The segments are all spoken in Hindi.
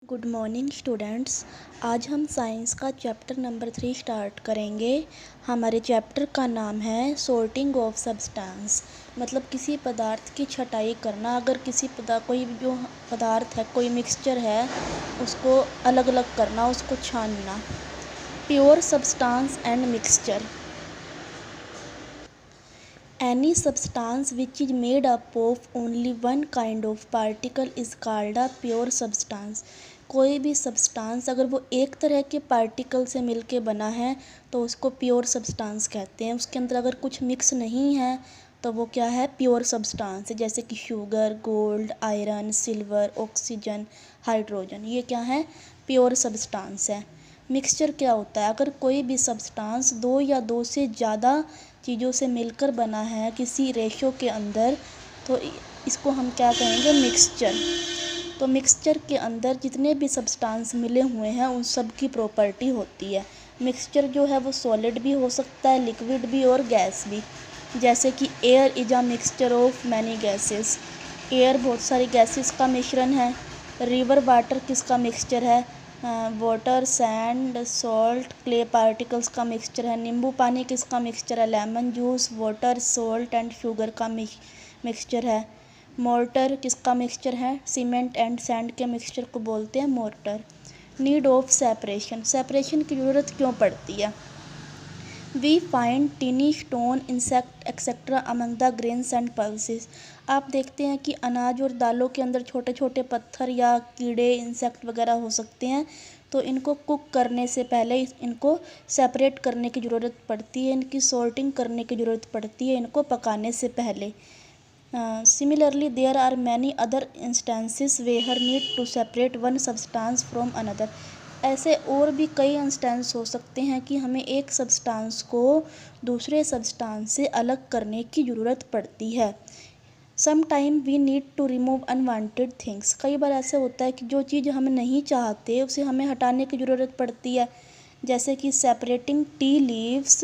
Good morning students. आज हम साइंस का चैप्टर नंबर 3 स्टार्ट करेंगे। हमारे चैप्टर का नाम है सॉर्टिंग ऑफ सब्सटेंस, मतलब किसी पदार्थ की छटाई करना। अगर कोई जो पदार्थ है, कोई मिक्सचर है, उसको अलग अलग करना, उसको छानना। Pure substance and mixture. Any substance which is made up of only one kind of particle is called a pure substance। कोई भी सब्सटेंस अगर वो एक तरह के पार्टिकल से मिलके बना है तो उसको प्योर सब्सटेंस कहते हैं। उसके अंदर अगर कुछ मिक्स नहीं है तो वो क्या है, प्योर सब्सटेंस है। जैसे कि sugar, gold, iron, silver, oxygen, hydrogen, ये क्या है, प्योर सब्सटेंस है। मिक्सचर क्या होता है, अगर कोई भी सब्सटेंस दो या दो से ज़्यादा चीज़ों से मिलकर बना है किसी रेशो के अंदर, तो इसको हम क्या कहेंगे, मिक्सचर। तो मिक्सचर के अंदर जितने भी सब्सटेंस मिले हुए हैं उन सब की प्रॉपर्टी होती है। मिक्सचर जो है वो सॉलिड भी हो सकता है, लिक्विड भी और गैस भी। जैसे कि air is a mixture of many gases. Air बहुत सारी गैसेस का मिश्रण है। रिवर वाटर किसका मिक्सचर है, water, sand, salt, clay particles का मिक्सचर है। नींबू पानी किसका मिक्सचर है, lemon juice, water, salt and sugar का मिक्सचर है। मोर्टर किसका मिक्सचर है, सीमेंट एंड सैंड के मिक्सचर को बोलते हैं mortar. Need of separation, separation की ज़रूरत क्यों पड़ती है। We find tiny stone, insect etcetera among the grains and pulses. आप देखते हैं कि अनाज और दालों के अंदर छोटे छोटे पत्थर या कीड़े, इंसेक्ट वगैरह हो सकते हैं। तो इनको कुक करने से पहले इनको सेपरेट करने की ज़रूरत पड़ती है, इनकी सॉर्टिंग करने की ज़रूरत पड़ती है इनको पकाने से पहले। Similarly there are many other instances where need to separate one substance from another. ऐसे और भी कई इंस्टेंस हो सकते हैं कि हमें एक सब्सटेंस को दूसरे सब्सटेंस से अलग करने की ज़रूरत पड़ती है। Some time we need to remove unwanted things. कई बार ऐसे होता है कि जो चीज़ हम नहीं चाहते उसे हमें हटाने की ज़रूरत पड़ती है। जैसे कि separating tea leaves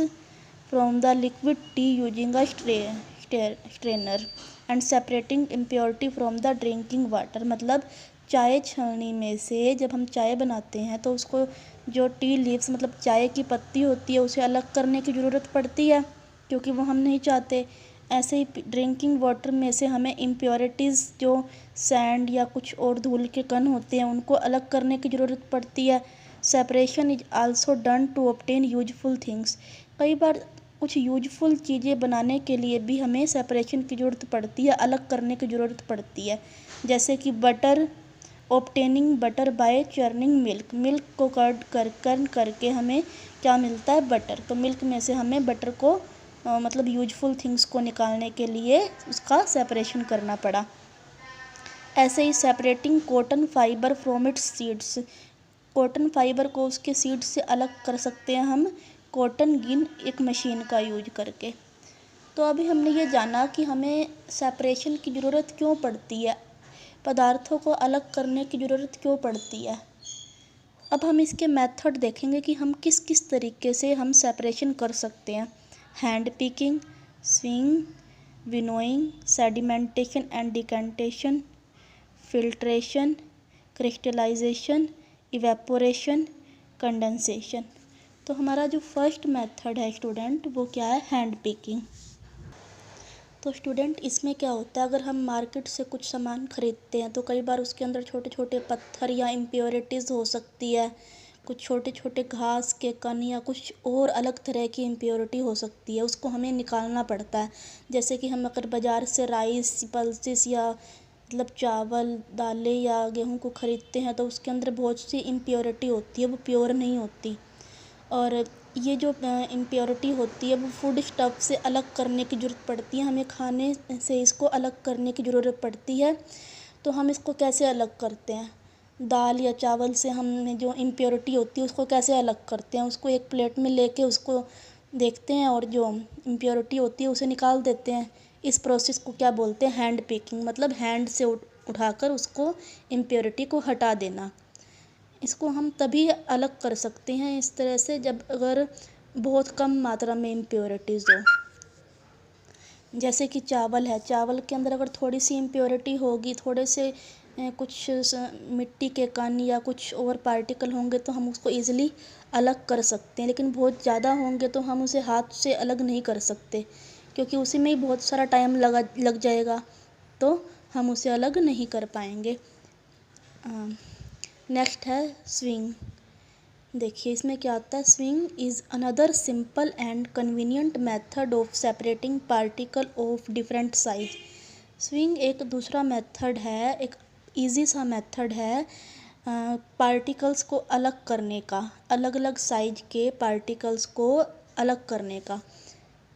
from the liquid T using a strainer and separating impurity from the drinking water. मतलब चाय छलनी में से जब हम चाय बनाते हैं तो उसको जो टी लीव्स मतलब चाय की पत्ती होती है उसे अलग करने की ज़रूरत पड़ती है, क्योंकि वो हम नहीं चाहते। ऐसे ही ड्रिंकिंग वाटर में से हमें इम्प्योरिटीज़, जो सैंड या कुछ और धूल के कण होते हैं, उनको अलग करने की ज़रूरत पड़ती है। Separation is also done to obtain useful things. कई बार कुछ यूजफुल चीज़ें बनाने के लिए भी हमें सेपरेशन की ज़रूरत पड़ती है, अलग करने की ज़रूरत पड़ती है। जैसे कि butter, obtaining butter by churning milk. Milk को कर्ड करके हमें क्या मिलता है, बटर। तो मिल्क में से हमें बटर को मतलब यूजफुल थिंग्स को निकालने के लिए उसका सेपरेशन करना पड़ा। ऐसे ही separating cotton fibre from its seeds. Cotton fibre को उसके सीड्स से अलग कर सकते हैं हम कॉटन गिन, एक मशीन का यूज करके। तो अभी हमने ये जाना कि हमें सेपरेशन की ज़रूरत क्यों पड़ती है, पदार्थों को अलग करने की ज़रूरत क्यों पड़ती है। अब हम इसके मेथड देखेंगे कि हम किस किस तरीके से हम सेपरेशन कर सकते हैं। Hand picking, sieving, winnowing, sedimentation and decantation, filtration, crystallisation, evaporation, condensation. तो हमारा जो फर्स्ट मेथड है स्टूडेंट, वो क्या है, हैंड पिकिंग। तो स्टूडेंट इसमें क्या होता है, अगर हम मार्केट से कुछ सामान खरीदते हैं तो कई बार उसके अंदर छोटे छोटे पत्थर या इम्प्योरिटीज़ हो सकती है, कुछ छोटे छोटे घास के कण या कुछ और अलग तरह की इम्प्योरिटी हो सकती है, उसको हमें निकालना पड़ता है। जैसे कि हम अगर बाज़ार से राइस, पल्सेस या मतलब चावल, दालें या गेहूँ को ख़रीदते हैं तो उसके अंदर बहुत सी इम्प्योरिटी होती है, वो प्योर नहीं होती। और ये जो इम्प्योरिटी होती है वो फूड स्टफ से अलग करने की ज़रूरत पड़ती है, हमें खाने से इसको अलग करने की ज़रूरत पड़ती है। तो हम इसको कैसे अलग करते हैं, दाल या चावल से हम जो इम्प्योरिटी होती है उसको कैसे अलग करते हैं, उसको एक प्लेट में लेके उसको देखते हैं और जो इम्प्योरिटी होती है उसे निकाल देते हैं। इस प्रोसेस को क्या बोलते हैं, हैंड पिकिंग। मतलब हैंड से उठाकर उसको इम्प्योरिटी को हटा देना। इसको हम तभी अलग कर सकते हैं इस तरह से जब अगर बहुत कम मात्रा में इम्प्योरिटीज़ हो। जैसे कि चावल है, चावल के अंदर अगर थोड़ी सी इम्प्योरिटी होगी, थोड़े से कुछ मिट्टी के कण या कुछ और पार्टिकल होंगे तो हम उसको ईज़िली अलग कर सकते हैं, लेकिन बहुत ज़्यादा होंगे तो हम उसे हाथ से अलग नहीं कर सकते, क्योंकि उसी में ही बहुत सारा टाइम लग जाएगा, तो हम उसे अलग नहीं कर पाएंगे। नेक्स्ट है स्विंग। देखिए इसमें क्या आता है, swing is another simple and convenient method of separating particle of different size. Swing एक दूसरा मेथड है, एक इजी सा मेथड है पार्टिकल्स को अलग करने का, अलग अलग साइज के पार्टिकल्स को अलग करने का।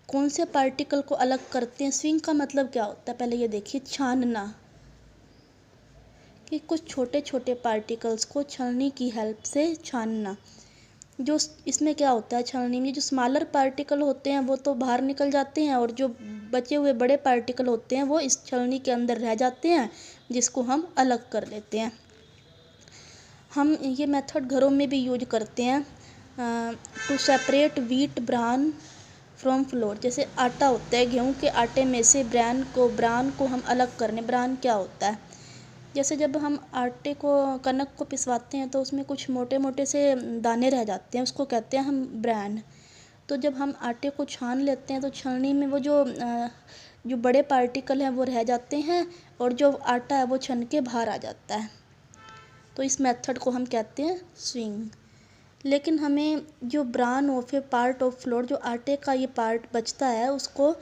कौन से पार्टिकल को अलग करते हैं? स्विंग का मतलब क्या होता है, पहले ये देखिए, छानना, कि कुछ छोटे छोटे पार्टिकल्स को छलनी की हेल्प से छानना। जो इसमें क्या होता है, छलनी में जो स्मॉलर पार्टिकल होते हैं वो तो बाहर निकल जाते हैं, और जो बचे हुए बड़े पार्टिकल होते हैं वो इस छलनी के अंदर रह जाते हैं, जिसको हम अलग कर लेते हैं। हम ये मेथड घरों में भी यूज करते हैं to separate wheat bran from flour. जैसे आटा होता है, गेहूं के आटे में से ब्रान को हम अलग करने। ब्रान क्या होता है, जैसे जब हम आटे को, कनक को पिसवाते हैं तो उसमें कुछ मोटे मोटे से दाने रह जाते हैं, उसको कहते हैं हम ब्रान। तो जब हम आटे को छान लेते हैं तो छलनी में वो जो बड़े पार्टिकल हैं वो रह जाते हैं, और जो आटा है वो छन के बाहर आ जाता है। तो इस मेथड को हम कहते हैं स्विंग। लेकिन हमें जो bran of A part of floor, जो आटे का ये पार्ट बचता है, उसको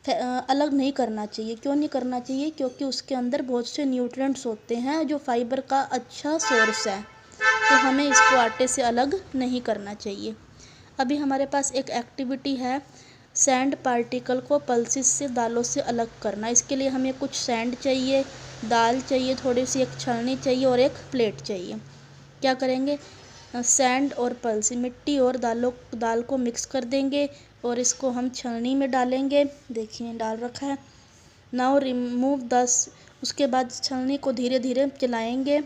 अलग नहीं करना चाहिए। क्यों नहीं करना चाहिए? क्योंकि उसके अंदर बहुत से न्यूट्रिएंट्स होते हैं जो फाइबर का अच्छा सोर्स है, तो हमें इसको आटे से अलग नहीं करना चाहिए। अभी हमारे पास एक एक्टिविटी है, सैंड पार्टिकल को पल्सेस से, दालों से अलग करना। इसके लिए हमें कुछ सैंड चाहिए, दाल चाहिए थोड़ी सी, एक छलनी चाहिए और एक प्लेट चाहिए। क्या करेंगे, सैंड और पल्स, मिट्टी और दाल को मिक्स कर देंगे और इसको हम छलनी में डालेंगे। देखिए डाल रखा है। नाउ रिमूव उसके बाद छलनी को धीरे धीरे चलाएंगे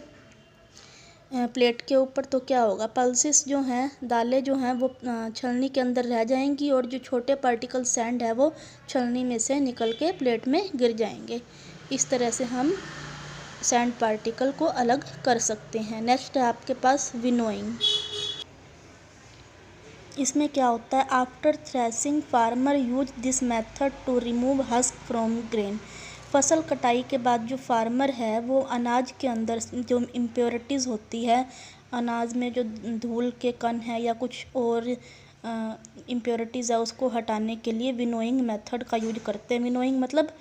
प्लेट के ऊपर, तो क्या होगा, पल्सेस जो हैं, दालें जो हैं वो छलनी के अंदर रह जाएंगी, और जो छोटे पार्टिकल सैंड है वो छलनी में से निकल के प्लेट में गिर जाएंगे। इस तरह से हम सैंड पार्टिकल को अलग कर सकते हैं। नेक्स्ट है आपके पास विनोइंग। इसमें क्या होता है, after threshing farmer use this method to remove husk from grain. फसल कटाई के बाद जो फार्मर है वो अनाज के अंदर जो इम्प्योरिटीज़ होती है, अनाज में जो धूल के कण है या कुछ और इम्प्योरिटीज़ है, उसको हटाने के लिए विनोइंग मेथड का यूज करते हैं। विनोइंग मतलब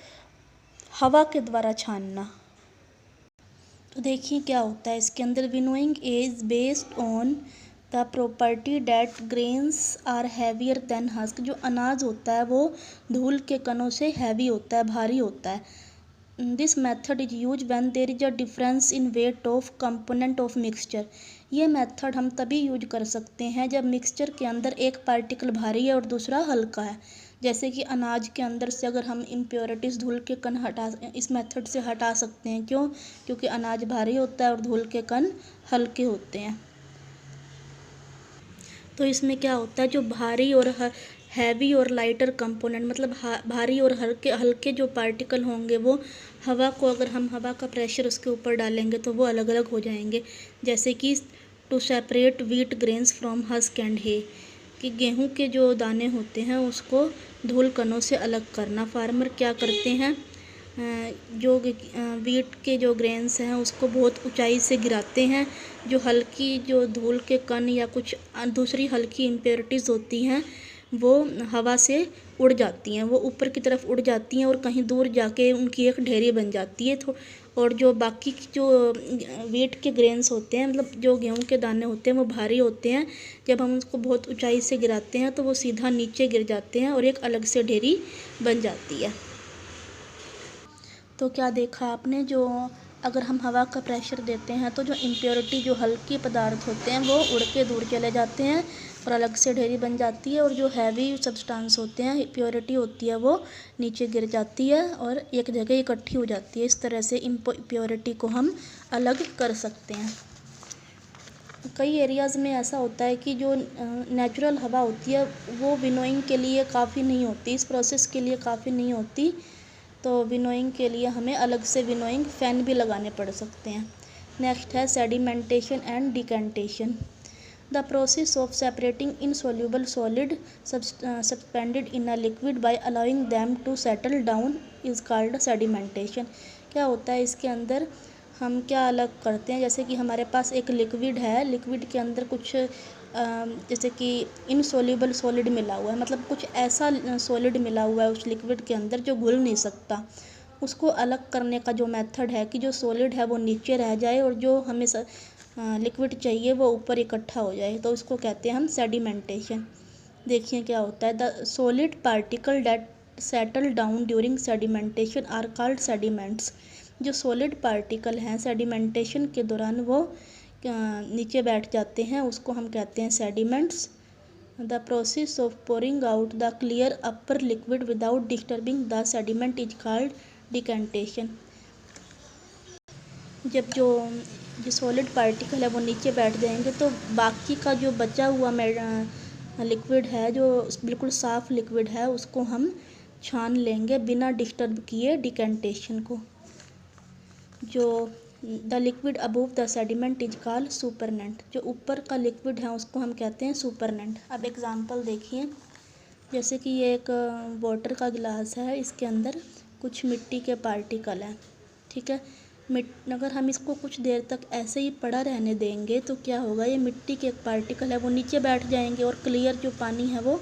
हवा के द्वारा छानना। तो देखिए क्या होता है इसके अंदर, winnowing is based on the property that grains are heavier than husk. जो अनाज होता है वो धूल के कणों से हैवी होता है, भारी होता है। This method is use when there is a difference in weight of component of mixture. ये मेथड हम तभी यूज कर सकते हैं जब मिक्सचर के अंदर एक पार्टिकल भारी है और दूसरा हल्का है। जैसे कि अनाज के अंदर से अगर हम इम्प्योरिटीज़, धूल के कण इस मेथड से हटा सकते हैं। क्यों? क्योंकि अनाज भारी होता है और धूल के कण हल्के होते हैं। तो इसमें क्या होता है, जो भारी और हैवी और लाइटर कंपोनेंट, मतलब भारी और हल्के जो पार्टिकल होंगे वो हवा को, अगर हम हवा का प्रेशर उसके ऊपर डालेंगे तो वो अलग अलग हो जाएंगे। जैसे कि to separate wheat grains from husk and hay, कि गेहूं के जो दाने होते हैं उसको धूल कणों से अलग करना। फार्मर क्या करते हैं, जो वीट के जो ग्रेन्स हैं उसको बहुत ऊंचाई से गिराते हैं। जो हल्की जो धूल के कण या कुछ दूसरी हल्की इम्प्योरिटीज़ होती हैं वो हवा से उड़ जाती हैं, वो ऊपर की तरफ उड़ जाती हैं और कहीं दूर जाके उनकी एक ढेरी बन जाती है। और जो बाकी जो वीट के ग्रेन्स होते हैं, मतलब जो गेहूं के दाने होते हैं वो भारी होते हैं। जब हम उसको बहुत ऊंचाई से गिराते हैं तो वो सीधा नीचे गिर जाते हैं और एक अलग से ढेरी बन जाती है। तो क्या देखा आपने, जो अगर हम हवा का प्रेशर देते हैं तो जो इम्प्योरिटी, जो हल्के पदार्थ होते हैं वो उड़ के दूर चले जाते हैं और अलग से ढेरी बन जाती है, और जो हैवी सब्सटेंस होते हैं, प्योरिटी होती है, वो नीचे गिर जाती है और एक जगह इकट्ठी हो जाती है। इस तरह से इम्प्योरिटी को हम अलग कर सकते हैं। कई एरियाज़ में ऐसा होता है कि जो नेचुरल हवा होती है वो विनोइंग के लिए काफ़ी नहीं होती, इस प्रोसेस के लिए काफ़ी नहीं होती। तो विनोइंग के लिए हमें अलग से विनोइंग फ़ैन भी लगाने पड़ सकते हैं। नेक्स्ट है sedimentation and decantation. The process of separating insoluble solid suspended in a liquid by allowing them to settle down is called sedimentation. क्या होता है इसके अंदर, हम क्या अलग करते हैं, जैसे कि हमारे पास एक लिक्विड है, लिक्विड के अंदर कुछ जैसे कि इनसॉल्युबल सॉलिड मिला हुआ है, मतलब कुछ ऐसा सॉलिड मिला हुआ है उस लिक्विड के अंदर जो घुल नहीं सकता। उसको अलग करने का जो मेथड है कि जो सॉलिड है वो नीचे रह जाए और जो हमें लिक्विड चाहिए वो ऊपर इकट्ठा हो जाए, तो उसको कहते हैं हम सेडिमेंटेशन। देखिए क्या होता है, the solid particle that settle down during sedimentation are called sediments. जो सॉलिड पार्टिकल हैं सेडिमेंटेशन के दौरान वो नीचे बैठ जाते हैं, उसको हम कहते हैं sediments. The process of pouring out the clear upper liquid without disturbing the sediment is called decantation. जब जो सॉलिड पार्टिकल है वो नीचे बैठ जाएंगे तो बाकी का जो बचा हुआ लिक्विड है, जो बिल्कुल साफ़ लिक्विड है, उसको हम छान लेंगे बिना डिस्टर्ब किए डिकेंटेशन को। जो the liquid above the sediment is called supernatant. जो ऊपर का लिक्विड है उसको हम कहते हैं सुपरनेंट। अब एग्जांपल देखिए, जैसे कि ये एक वाटर का गिलास है, इसके अंदर कुछ मिट्टी के पार्टिकल हैं, ठीक है। अगर हम इसको कुछ देर तक ऐसे ही पड़ा रहने देंगे तो क्या होगा, ये मिट्टी के एक पार्टिकल है वो नीचे बैठ जाएंगे और क्लियर जो पानी है वो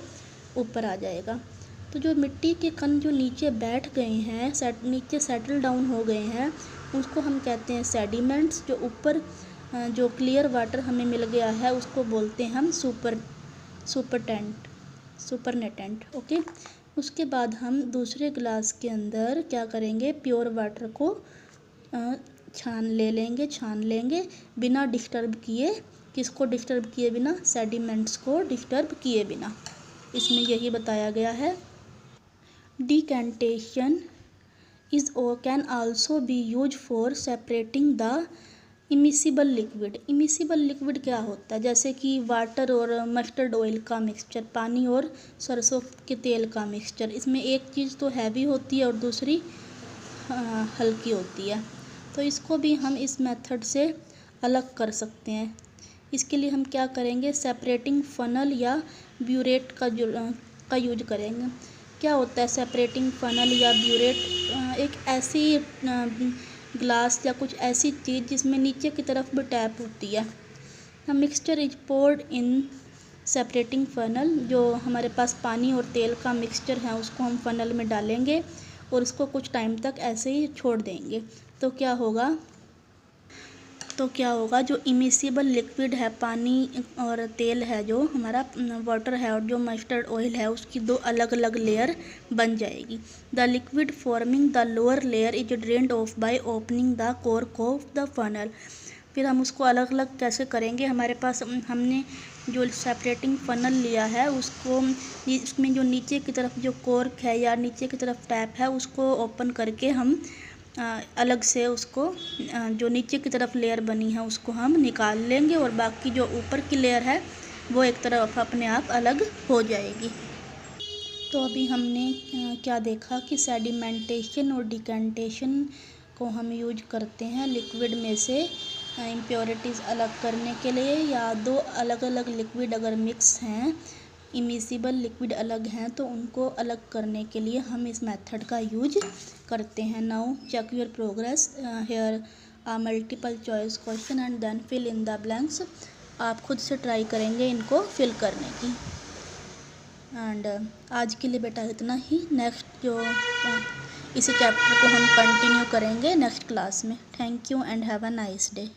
ऊपर आ जाएगा। तो जो मिट्टी के कण जो नीचे बैठ गए हैं, नीचे सेटल डाउन हो गए हैं, उसको हम कहते हैं सेडिमेंट्स। जो ऊपर जो क्लियर वाटर हमें मिल गया है उसको बोलते हैं हम सुपरनेटेंट। ओके। उसके बाद हम दूसरे गिलास के अंदर क्या करेंगे, प्योर वाटर को छान लेंगे बिना डिस्टर्ब किए। किसको डिस्टर्ब किए बिना? सेडिमेंट्स को डिस्टर्ब किए बिना। इसमें यही बताया गया है। डिकेंटेशन इज और can also be use for separating the immiscible liquid. Immiscible liquid क्या होता है? जैसे कि वाटर और मस्टर्ड ऑयल का मिक्सचर, पानी और सरसों के तेल का मिक्सचर। इसमें एक चीज़ तो हैवी होती है और दूसरी हल्की होती है, तो इसको भी हम इस मेथड से अलग कर सकते हैं। इसके लिए हम क्या करेंगे, सेपरेटिंग फनल या ब्यूरेट का यूज करेंगे। क्या होता है सेपरेटिंग फनल या ब्यूरेट? एक ऐसी ग्लास या कुछ ऐसी चीज़ जिसमें नीचे की तरफ भी टैप होती है। Mixture is poured in separating funnel. जो हमारे पास पानी और तेल का मिक्सचर है उसको हम फनल में डालेंगे और इसको कुछ टाइम तक ऐसे ही छोड़ देंगे। तो क्या होगा, जो इमिसिबल लिक्विड है, पानी और तेल है, जो हमारा वाटर है और जो मस्टर्ड ऑयल है, उसकी दो अलग अलग लेयर बन जाएगी। The liquid forming the lower layer is drained of by opening the cork of the funnel. फिर हम उसको अलग अलग कैसे करेंगे, हमारे पास हमने जो सेपरेटिंग फनल लिया है उसको, इसमें जो नीचे की तरफ जो कॉर्क है या नीचे की तरफ टैप है उसको ओपन करके हम अलग से उसको जो नीचे की तरफ लेयर बनी है उसको हम निकाल लेंगे और बाकी जो ऊपर की लेयर है वो एक तरफ अपने आप अलग हो जाएगी। तो अभी हमने क्या देखा कि सेडिमेंटेशन और डिकेंटेशन को हम यूज करते हैं लिक्विड में से इम्प्योरिटीज़ अलग करने के लिए, या दो अलग अलग लिक्विड अगर मिक्स हैं, इमिसिबल लिक्विड अलग हैं, तो उनको अलग करने के लिए हम इस मेथड का यूज करते हैं। Now check your progress, here are multiple choice question and then fill in the blanks. आप खुद से ट्राई करेंगे इनको फिल करने की। एंड आज के लिए बेटा इतना ही। नेक्स्ट जो इसी चैप्टर को हम कंटिन्यू करेंगे नेक्स्ट क्लास में। Thank you and have a nice day.